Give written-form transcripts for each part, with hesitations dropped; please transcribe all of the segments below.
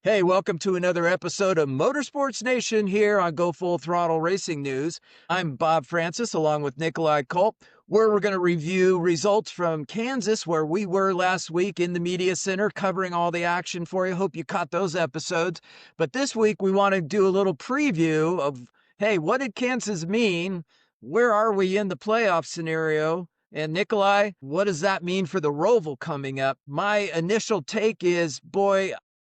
Hey, welcome to another episode of Motorsports Nation here on Go Full Throttle Racing News. I'm Bob Francis along with Nikolai Culp, where we're going to review results from Kansas, where we were last week in the media center covering all the action for you. Hope you caught those episodes. But this week we want to do a little preview of, hey, what did Kansas mean? Where are we in the playoff scenario? And Nikolai, what does that mean for the Roval coming up? My initial take is, boy,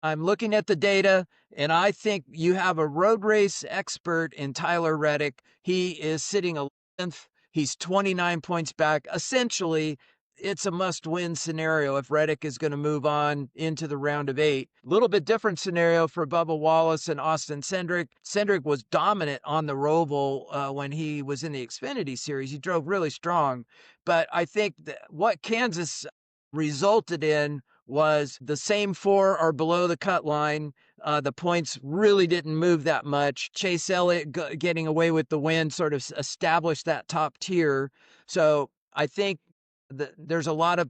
I'm looking at the data, and I think you have a road race expert in Tyler Reddick. He is sitting 11th. He's 29 points back. Essentially, it's a must-win scenario if Reddick is going to move on into the round of 8. A little bit different scenario for Bubba Wallace and Austin Cindric. Cindric was dominant on the Roval when he was in the Xfinity Series. He drove really strong. But I think that what Kansas resulted in was the same four are below the cut line. The points really didn't move that much. Chase Elliott getting away with the win sort of established that top tier. So I think there's a lot of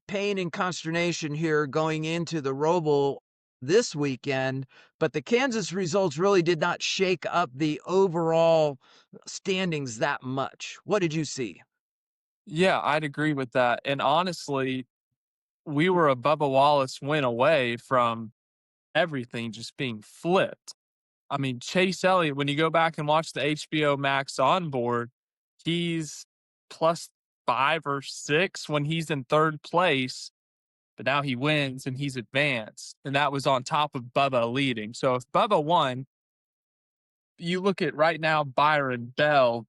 pain and consternation here going into the Roval this weekend, but the Kansas results really did not shake up the overall standings that much. What did you see? Yeah, I'd agree with that. And honestly, we were a Bubba Wallace win away from everything just being flipped. I mean, Chase Elliott, when you go back and watch the HBO Max onboard, he's plus 5 or 6 when he's in third place, but now he wins and he's advanced. And that was on top of Bubba leading. So if Bubba won, you look at right now, Byron, Bell,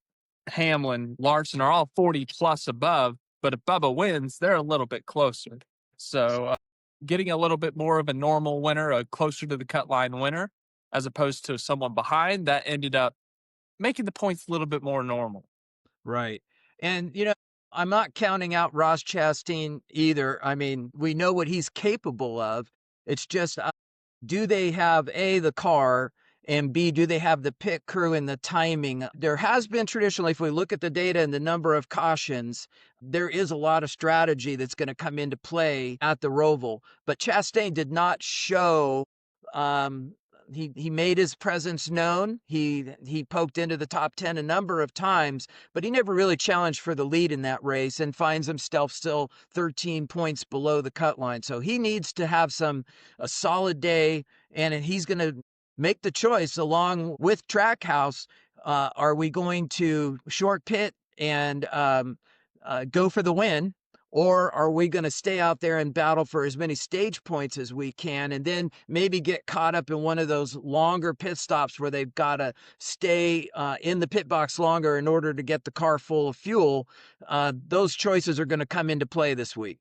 Hamlin, Larson are all 40 plus above, but if Bubba wins, they're a little bit closer. So getting a little bit more of a normal winner, a closer to the cut line winner, as opposed to someone behind, that ended up making the points a little bit more normal. Right. And, I'm not counting out Ross Chastain either. I mean, we know what he's capable of. It's just, do they have A, the car, and B, do they have the pit crew and the timing? There has been traditionally, if we look at the data and the number of cautions, there is a lot of strategy that's going to come into play at the Roval. But Chastain did not show um, he made his presence known. He poked into the top 10 a number of times, but he never really challenged for the lead in that race and finds himself still 13 points below the cut line. So he needs to have a solid day, and he's going to make the choice along with Trackhouse. Are we going to short pit and go for the win? Or are we going to stay out there and battle for as many stage points as we can and then maybe get caught up in one of those longer pit stops where they've got to stay in the pit box longer in order to get the car full of fuel? Those choices are going to come into play this week.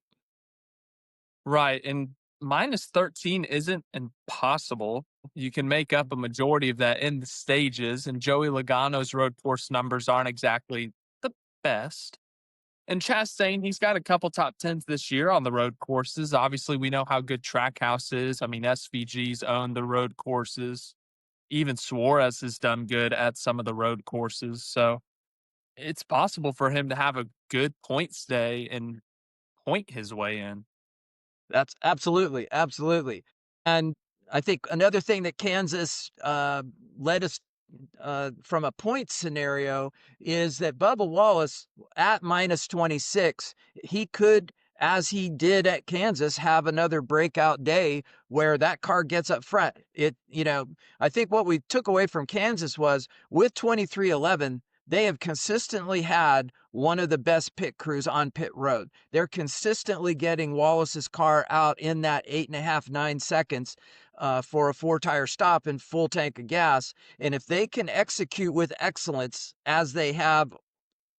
Right. And minus 13 isn't impossible. You can make up a majority of that in the stages, and Joey Logano's road course numbers aren't exactly the best. And Chastain, he's got a couple top tens this year on the road courses. Obviously, we know how good Trackhouse is. I mean, SVG's own the road courses. Even Suarez has done good at some of the road courses. So it's possible for him to have a good points day and point his way in. That's absolutely, absolutely. And I think another thing that Kansas led us from a point scenario is that Bubba Wallace at minus 26, he could, as he did at Kansas, have another breakout day where that car gets up front. I think what we took away from Kansas was with 2311, they have consistently had one of the best pit crews on pit road. They're consistently getting Wallace's car out in that 8.5, 9 seconds for a 4-tire stop and full tank of gas. And if they can execute with excellence as they have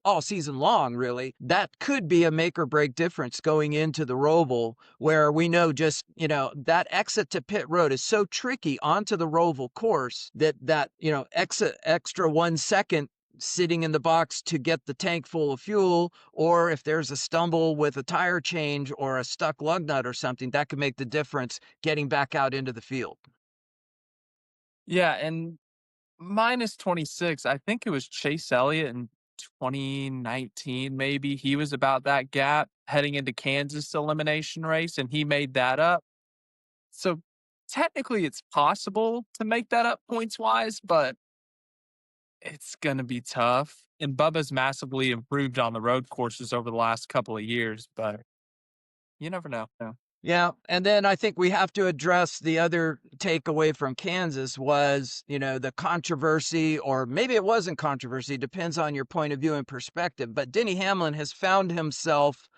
all season long, really, that could be a make or break difference going into the Roval, where we know just, that exit to pit road is so tricky onto the Roval course that exit extra 1 second sitting in the box to get the tank full of fuel, or if there's a stumble with a tire change or a stuck lug nut or something, that could make the difference getting back out into the field. Yeah. And minus 26, I think it was Chase Elliott in 2019, maybe. He was about that gap heading into Kansas elimination race, and he made that up. So technically it's possible to make that up points wise, but it's gonna be tough. And Bubba's massively improved on the road courses over the last couple of years, but you never know. No. Yeah, and then I think we have to address the other takeaway from Kansas was, the controversy, or maybe it wasn't controversy, depends on your point of view and perspective. But Denny Hamlin has found himself,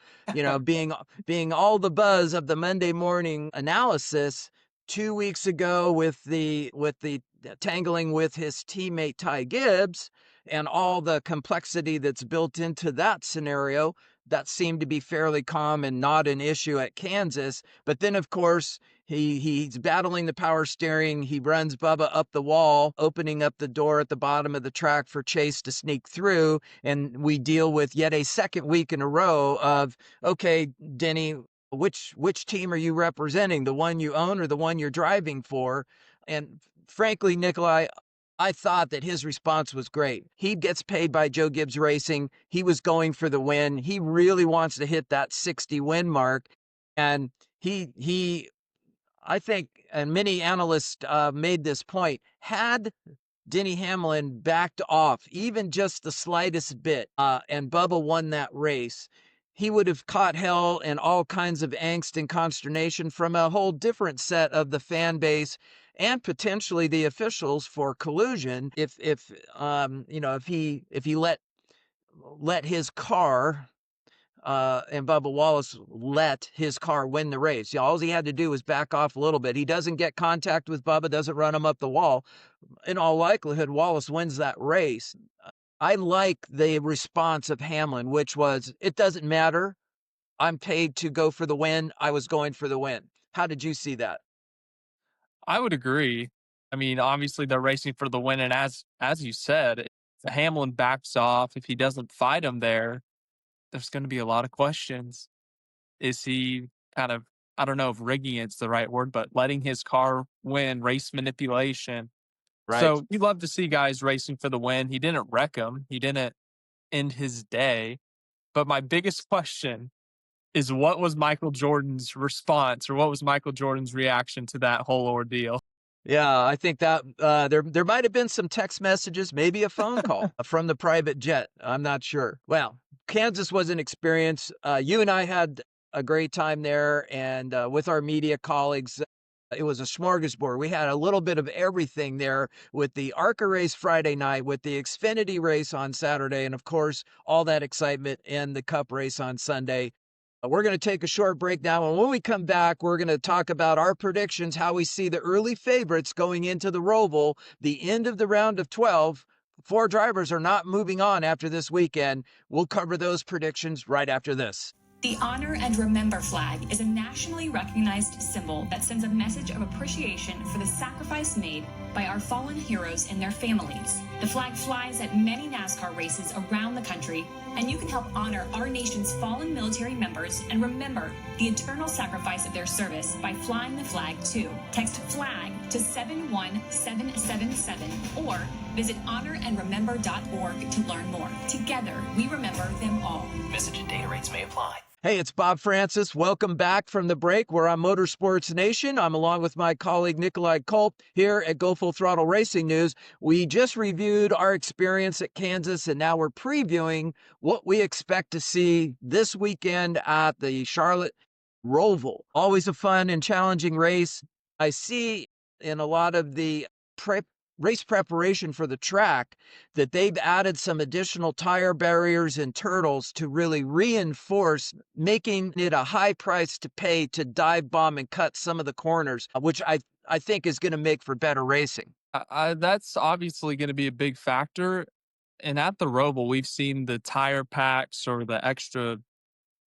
being all the buzz of the Monday morning analysis 2 weeks ago with the tangling with his teammate Ty Gibbs and all the complexity that's built into that scenario that seemed to be fairly calm and not an issue at Kansas. But then, of course, he's battling the power steering. He runs Bubba up the wall, opening up the door at the bottom of the track for Chase to sneak through. And we deal with yet a second week in a row of, okay, Denny, which team are you representing? The one you own or the one you're driving for? And frankly, Nikolai, I thought that his response was great. He gets paid by Joe Gibbs Racing. He was going for the win. He really wants to hit that 60 win mark. And I think, and many analysts made this point, had Denny Hamlin backed off even just the slightest bit, and Bubba won that race, he would have caught hell and all kinds of angst and consternation from a whole different set of the fan base and potentially the officials for collusion if he let his car and Bubba Wallace let his car win the race. All he had to do was back off a little bit. He doesn't get contact with Bubba, doesn't run him up the wall. In all likelihood, Wallace wins that race. I like the response of Hamlin, which was, it doesn't matter. I'm paid to go for the win. I was going for the win. How did you see that? I would agree. I mean, obviously they're racing for the win, and as you said, if Hamlin backs off, if he doesn't fight him there, there's going to be a lot of questions. Is he kind of, I don't know if rigging it's the right word, but letting his car win, race manipulation? Right. So you love to see guys racing for the win. He didn't wreck him. He didn't end his day. But my biggest question is, what was Michael Jordan's response, or what was Michael Jordan's reaction to that whole ordeal? Yeah, I think that there might have been some text messages, maybe a phone call from the private jet. I'm not sure. Well, Kansas was an experience. You and I had a great time there, and with our media colleagues, it was a smorgasbord. We had a little bit of everything there with the ARCA race Friday night, with the Xfinity race on Saturday, and of course, all that excitement in the Cup race on Sunday. We're going to take a short break now, and when we come back, we're going to talk about our predictions, how we see the early favorites going into the Roval, the end of the round of 12. Four drivers are not moving on after this weekend. We'll cover those predictions right after this. The Honor and Remember flag is a nationally recognized symbol that sends a message of appreciation for the sacrifice made by our fallen heroes and their families. The flag flies at many NASCAR races around the country, and you can help honor our nation's fallen military members and remember the eternal sacrifice of their service by flying the flag too. Text FLAG to 71777 or visit honorandremember.org to learn more. Together, we remember them all. Message and data rates may apply. Hey, it's Bob Francis. Welcome back from the break. We're on Motorsports Nation. I'm along with my colleague Nikolai Culp here at Go Full Throttle Racing News. We just reviewed our experience at Kansas, and now we're previewing what we expect to see this weekend at the Charlotte ROVAL. Always a fun and challenging race. I see in a lot of the race preparation for the track that they've added some additional tire barriers and turtles to really reinforce, making it a high price to pay to dive bomb and cut some of the corners, which I think is going to make for better racing. That's obviously going to be a big factor. And at the Roval, we've seen the tire packs or the extra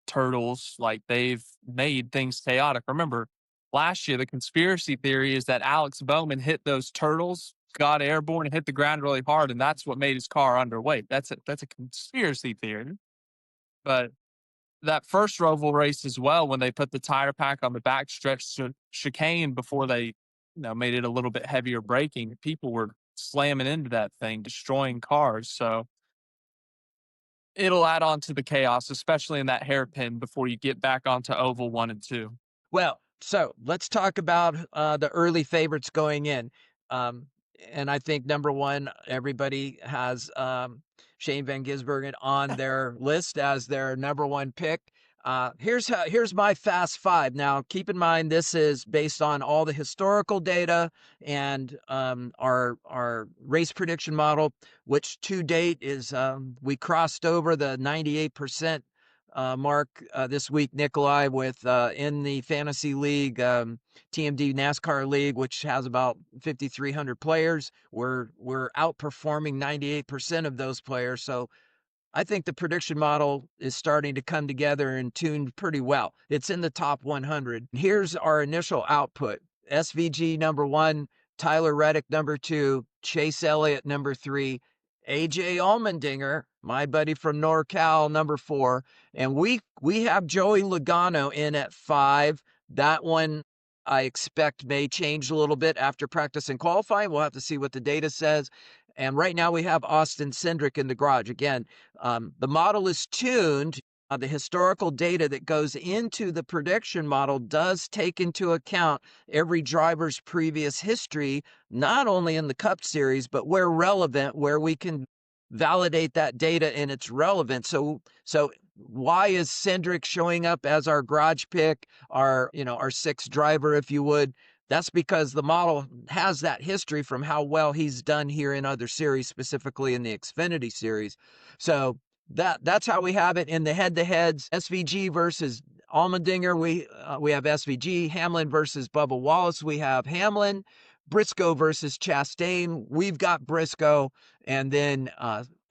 turtles, like they've made things chaotic. Remember, last year, the conspiracy theory is that Alex Bowman hit those turtles, got airborne, and hit the ground really hard, and that's what made his car underweight. That's a conspiracy theory. But that first Roval race as well, when they put the tire pack on the backstretch chicane before they made it a little bit heavier braking, people were slamming into that thing, destroying cars. So it'll add on to the chaos, especially in that hairpin before you get back onto oval 1 and 2. Well, So let's talk about the early favorites going in. Um, and I think number one, everybody has Shane Van Gisbergen on their list as their number one pick. Here's my fast five. Now, keep in mind this is based on all the historical data and our race prediction model, which to date is we crossed over the 98% mark this week, Nikolai, with in the fantasy league, TMD NASCAR league, which has about 5,300 players. We're outperforming 98% of those players. So I think the prediction model is starting to come together and tuned pretty well. It's in the top 100. Here's our initial output. SVG number one, Tyler Reddick number two, Chase Elliott number three, AJ Allmendinger, my buddy from NorCal, number four, and we have Joey Logano in at five. That one I expect may change a little bit after practice and qualifying. We'll have to see what the data says. And right now we have Austin Cindric in the garage. Again, the model is tuned. The historical data that goes into the prediction model does take into account every driver's previous history, not only in the Cup Series, but where relevant, where we can validate that data and its relevance. So why is Cindric showing up as our garage pick, our sixth driver, if you would? That's because the model has that history from how well he's done here in other series, specifically in the Xfinity series. So that's how we have it in the head-to-heads. SVG versus Allmendinger, we have SVG. Hamlin versus Bubba Wallace, we have Hamlin. Briscoe versus Chastain, we've got Briscoe. And then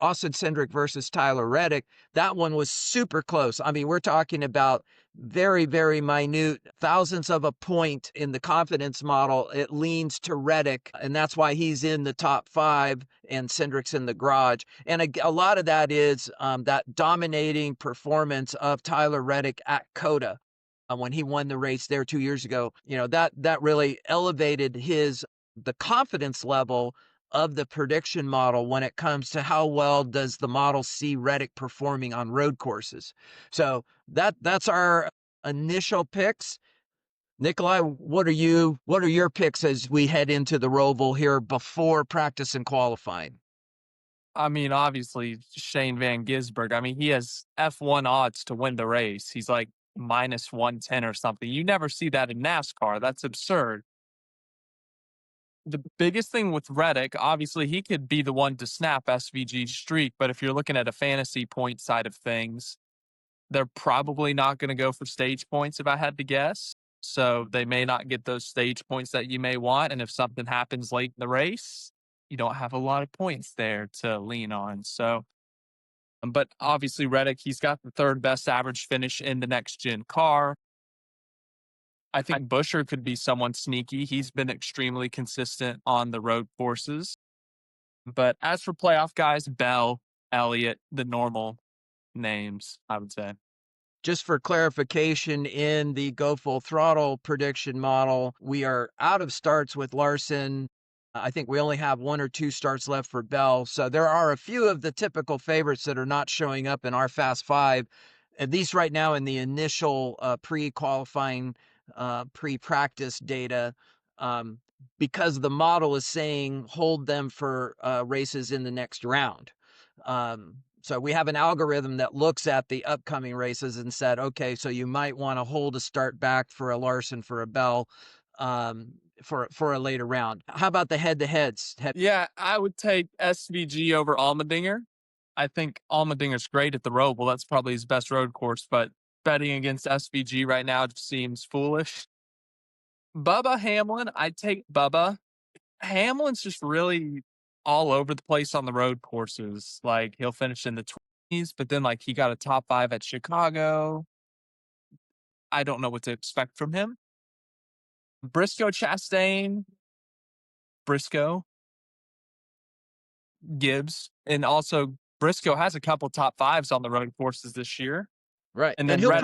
Austin Cindric versus Tyler Reddick, that one was super close. I mean, we're talking about very, very minute, thousandths of a point in the confidence model. It leans to Reddick, and that's why he's in the top five and Cindric's in the garage. And a lot of that is that dominating performance of Tyler Reddick at COTA. When he won the race there 2 years ago, that really elevated the confidence level of the prediction model when it comes to how well does the model see Reddick performing on road courses. So that's our initial picks. Nikolai, what are your picks as we head into the Roval here before practice and qualifying? I mean, obviously, Shane Van Gisbergen. I mean, he has F1 odds to win the race. He's like minus 110 or something. You never see that in NASCAR. That's absurd. The biggest thing with Reddick, obviously, he could be the one to snap SVG's streak, but if you're looking at a fantasy point side of things, they're probably not going to go for stage points if I had to guess. So they may not get those stage points that you may want. And if something happens late in the race, you don't have a lot of points there to lean on. So, but obviously Reddick, he's got the third best average finish in the next gen car. I think Buescher could be someone sneaky. He's been extremely consistent on the road courses. But as for playoff guys, Bell, Elliott, the normal names, I would say. Just for clarification, in the Go Full Throttle prediction model, we are out of starts with Larson. I think we only have one or two starts left for Bell. So there are a few of the typical favorites that are not showing up in our Fast Five, at least right now in the initial pre-qualifying, pre-practice data, because the model is saying hold them for races in the next round. So we have an algorithm that looks at the upcoming races and said, okay, so you might want to hold a start back for a Larson, for a Bell, for a later round. How about the head-to-heads? Yeah, I would take SVG over Allmendinger. I think Allmendinger's great at the Roval. That's probably his best road course, but betting against SVG right now just seems foolish. Bubba Hamlin, I'd take Bubba. Hamlin's just really all over the place on the road courses. Like, he'll finish in the 20s, but then, like, he got a top 5 at Chicago. I don't know what to expect from him. Briscoe Chastain, Briscoe, Gibbs, and also Briscoe has a couple top 5s on the road courses this year. Right. And And then he'll Reddick,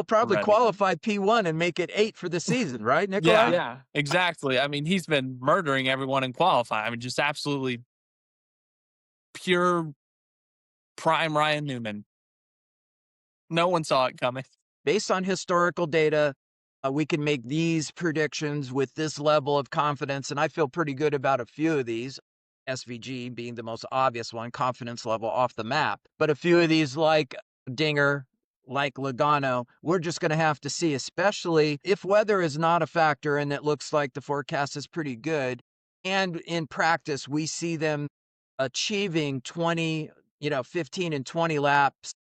probably Reddick. qualify P1 and make it 8 for the season, right, Nikolai? Yeah, exactly. I mean, he's been murdering everyone in qualifying. I mean, just absolutely pure prime Ryan Newman. No one saw it coming. Based on historical data, we can make these predictions with this level of confidence. And I feel pretty good about a few of these, SVG being the most obvious one, confidence level off the map. But a few of these, like Dinger, like Logano, we're just going to have to see, especially if weather is not a factor and it looks like the forecast is pretty good. And in practice, we see them achieving 15 and 20 laps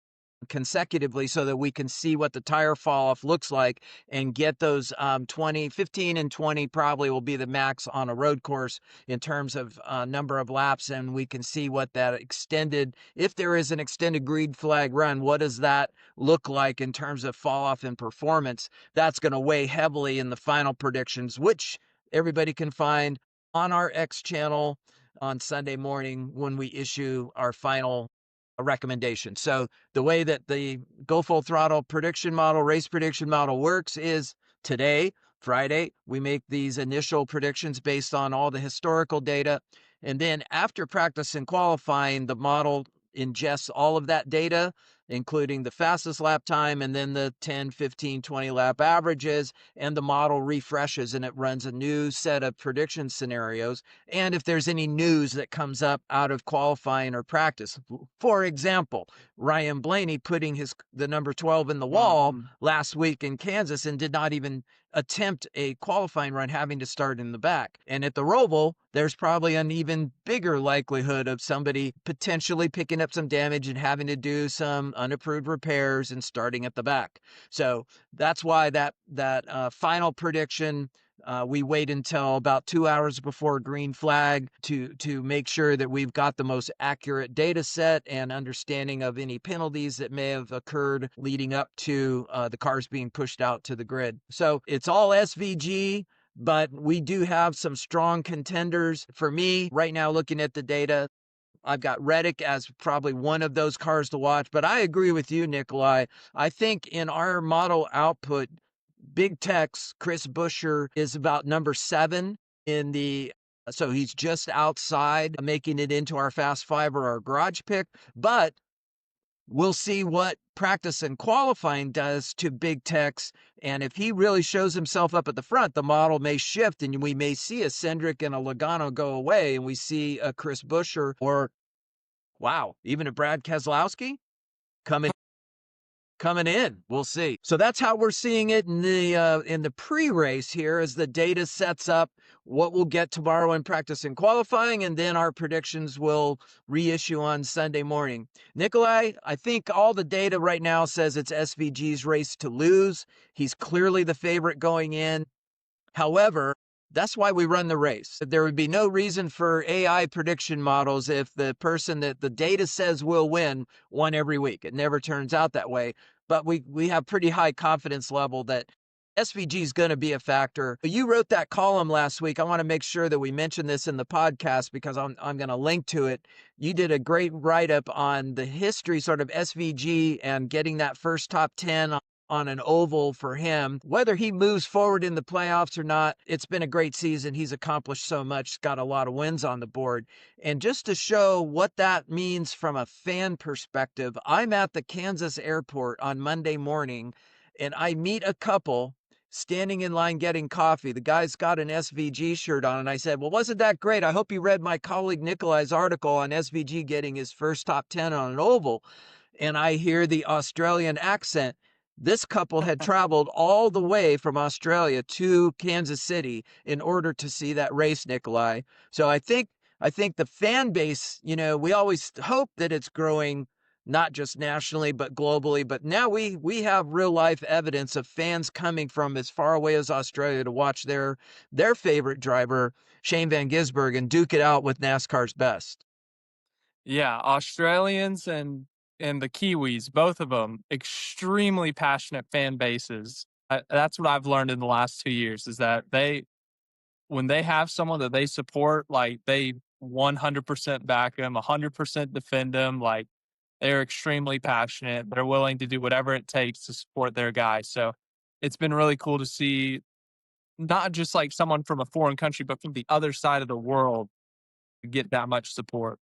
consecutively so that we can see what the tire fall off looks like and get those 15 and 20 probably will be the max on a road course in terms of number of laps. And we can see what that extended, if there is an extended green flag run, what does that look like in terms of fall off in performance? That's going to weigh heavily in the final predictions, which everybody can find on our X channel on Sunday morning when we issue our final recommendation. So the way that the Go Full Throttle prediction model, race prediction model works is today, Friday, we make these initial predictions based on all the historical data. And then after practice and qualifying, the model ingests all of that data, including the fastest lap time and then the 10, 15, 20 lap averages, and the model refreshes and it runs a new set of prediction scenarios. And if there's any news that comes up out of qualifying or practice, for example, Ryan Blaney putting the number 12 in the wall last week in Kansas and did not even attempt a qualifying run, having to start in the back. And at the Roval, there's probably an even bigger likelihood of somebody potentially picking up some damage and having to do some unapproved repairs and starting at the back. So that's why that final prediction, we wait until about 2 hours before green flag to make sure that we've got the most accurate data set and understanding of any penalties that may have occurred leading up to the cars being pushed out to the grid. So it's all SVG, but we do have some strong contenders. For me, right now, looking at the data, I've got Reddick as probably one of those cars to watch, but I agree with you, Nikolai. I think in our model output, Big Tech's Chris Buescher is about number 7 in the, so he's just outside making it into our Fast Five or our garage pick, but we'll see what practice and qualifying does to Big Tech's. And if he really shows himself up at the front, the model may shift and we may see a Cindric and a Logano go away and we see a Chris Buescher or, wow, even a Brad Keselowski coming in. We'll see. So that's how we're seeing it in the pre-race here as the data sets up what we'll get tomorrow in practice and qualifying, and then our predictions will reissue on Sunday morning. Nikolai, I think all the data right now says it's SVG's race to lose. He's clearly the favorite going in. However, that's why we run the race. There would be no reason for AI prediction models if the person that the data says will win won every week. It never turns out that way. But we have pretty high confidence level that SVG is going to be a factor. You wrote that column last week. I want to make sure that we mention this in the podcast because I'm going to link to it. You did a great write-up on the history sort of SVG and getting that first top 10 on an oval for him. Whether he moves forward in the playoffs or not, it's been a great season. He's accomplished so much, got a lot of wins on the board. And just to show what that means from a fan perspective, I'm at the Kansas airport on Monday morning, and I meet a couple standing in line getting coffee. The guy's got an SVG shirt on, and I said, well, wasn't that great? I hope you read my colleague Nikolai's article on SVG getting his first top 10 on an oval. And I hear the Australian accent. This couple had traveled all the way from Australia to Kansas City in order to see that race, Nikolai. So I think the fan base, we always hope that it's growing not just nationally, but globally. But now we have real life evidence of fans coming from as far away as Australia to watch their favorite driver, Shane Van Gisbergen, duke it out with NASCAR's best. Yeah, Australians and the Kiwis, both of them, extremely passionate fan bases. That's what I've learned in the last 2 years is that when they have someone that they support, like they 100% back them, 100% defend them. Like they're extremely passionate. They're willing to do whatever it takes to support their guy. So it's been really cool to see not just like someone from a foreign country, but from the other side of the world get that much support.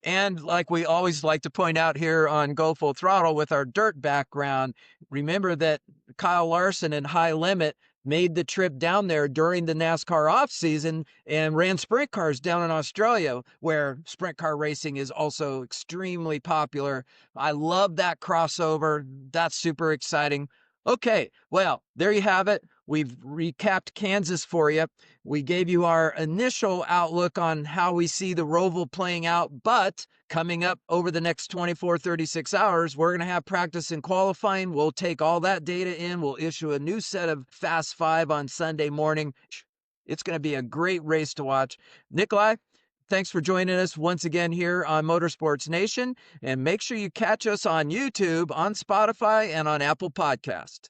And like we always like to point out here on Go Full Throttle with our dirt background, remember that Kyle Larson and High Limit, made the trip down there during the NASCAR off season and ran sprint cars down in Australia, where sprint car racing is also extremely popular. I love that crossover. That's super exciting. Okay, well, there you have it. We've recapped Kansas for you. We gave you our initial outlook on how we see the Roval playing out, but coming up over the next 24, 36 hours, we're going to have practice and qualifying. We'll take all that data in. We'll issue a new set of Fast Five on Sunday morning. It's going to be a great race to watch. Nikolai, thanks for joining us once again here on Motorsports Nation. And make sure you catch us on YouTube, on Spotify, and on Apple Podcast.